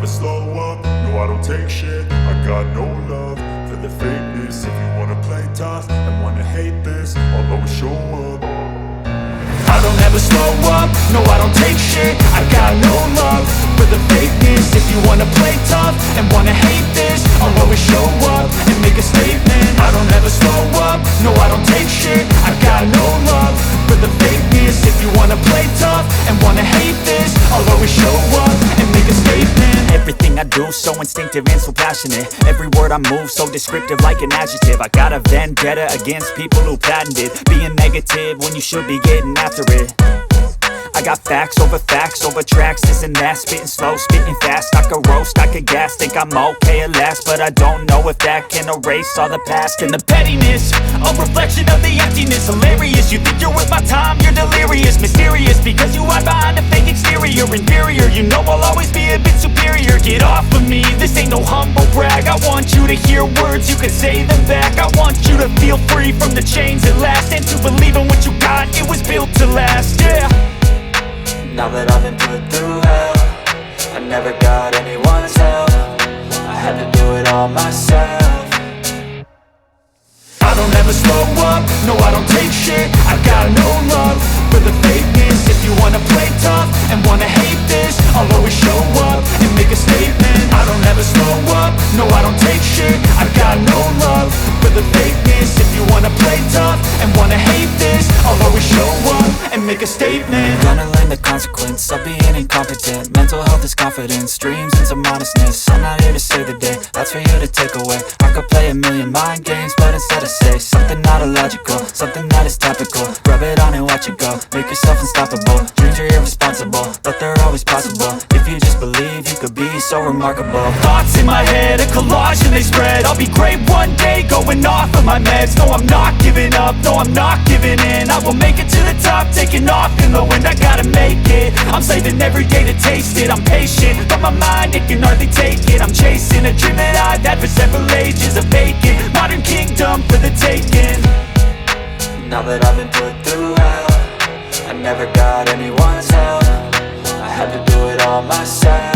slow up, no I don't take shit. I got no love for the fakeness. If you wanna play tough and wanna hate this, I'll always show up. I don't ever slow up, no I don't take shit. I got no love for the fakeness. If you wanna play tough and wanna hate this, I'll always show up and make a statement. I don't ever slow up, no I don't take shit. I got no love for the fakeness. If you wanna play tough and wanna hate this, I'll always show up and make a statement. Everything I do so instinctive and so passionate. Every word I move so descriptive like an adjective. I got a vendetta against people who patented being negative when you should be getting after it. I got facts over tracks, this and that. Spitting slow, spitting fast, I could roast, I could gas. Think I'm okay at last, but I don't know if that can erase all the past. And the pettiness, a reflection of the emptiness. Hilarious, you think you're worth my time, you're delirious. Mysterious, because you hide behind a fake exterior. Inferior, you know I'll always be a bit superior. Get off of me, this ain't no humble brag. I want you to hear words, you can say them back. I want you to feel free from the chains at last, and to believe in what you got, it was built to last, yeah. Now that I've been put through hell, I never got anyone's help. I had to do it all myself. I don't ever slow up, no I don't take shit. I got no love for the fakeness. If you wanna play tough and wanna hate this, I'll always show up and make a statement. I don't ever slow up, no I don't take shit. I got no love for the fakeness. If you wanna play tough and wanna hate this, I'll always show up and make a statement. Gonna learn the consequence of being incompetent. Mental health is confidence, dreams and some honestness. I'm not here to save the day, that's for you to take away. I could play a million mind games, but instead I say something not illogical, something that is topical. Rub it on and watch it go, make yourself unstoppable. Dreams are irresponsible, but they're always possible. If you just believe, you could be so remarkable. Thoughts in my head, a collage and they spread. I'll be great one day, going off of my meds. No, I'm not giving up, no, I'm not giving in. I will make it to the top, taking off in the wind. I gotta make it, I'm saving every day to taste it. I'm patient, but my mind, it can hardly take it. I'm chasing a dream that I've had for several ages. A vacant, modern kingdom for the taking. Now that I've been put through hell, I never got anyone's help. I had to do it all myself.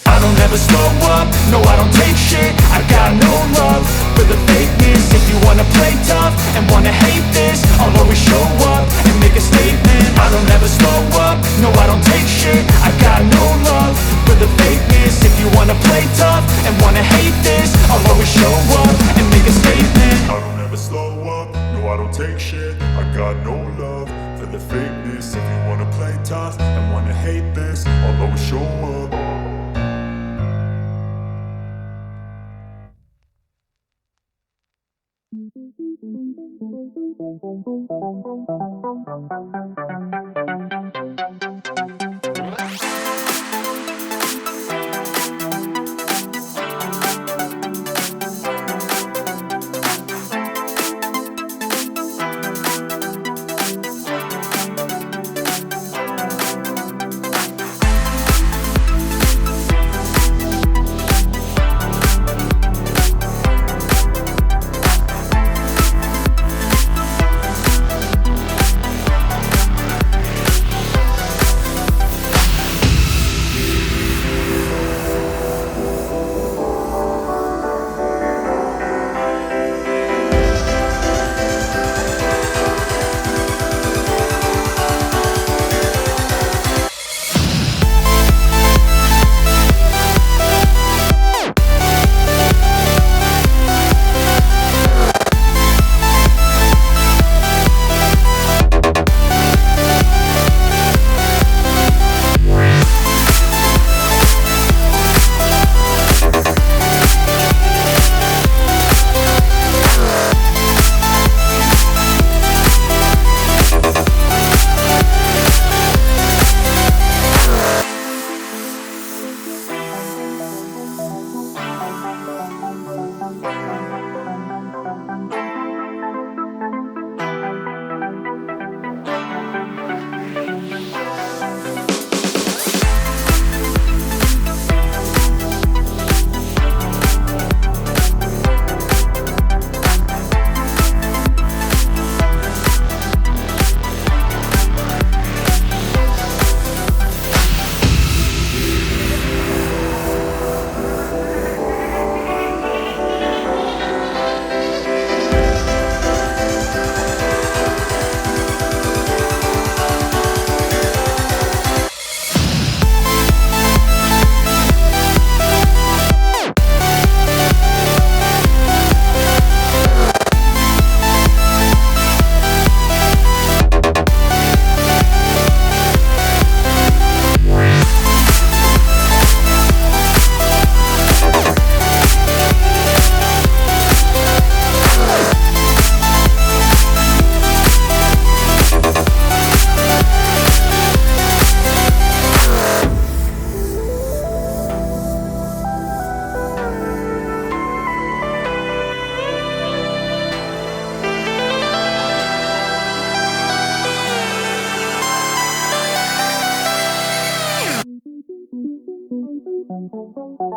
I don't ever slow up, no I don't take shit. I got no love for the fakeness. If you wanna play tough and wanna hate this, I'll always show up and make a statement. I don't ever slow up, no I don't take shit. I got no love for the fakeness. If you wanna play tough and wanna hate this, I'll always show up and make a statement. I don't ever slow up, no I don't take shit. I got no love for the fakeness. If you wanna play tough and wanna hate this, I'll always show up.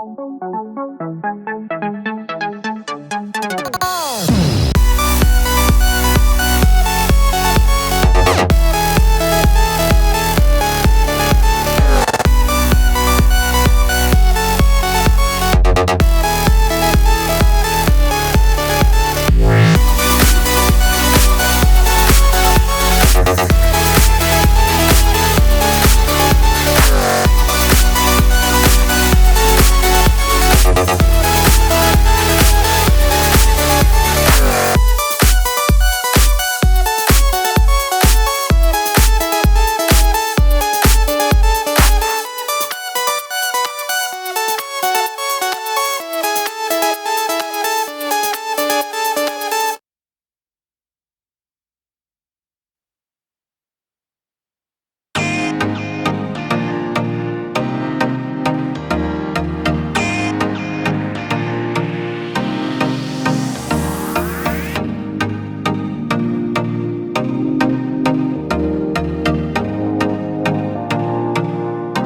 Thank you.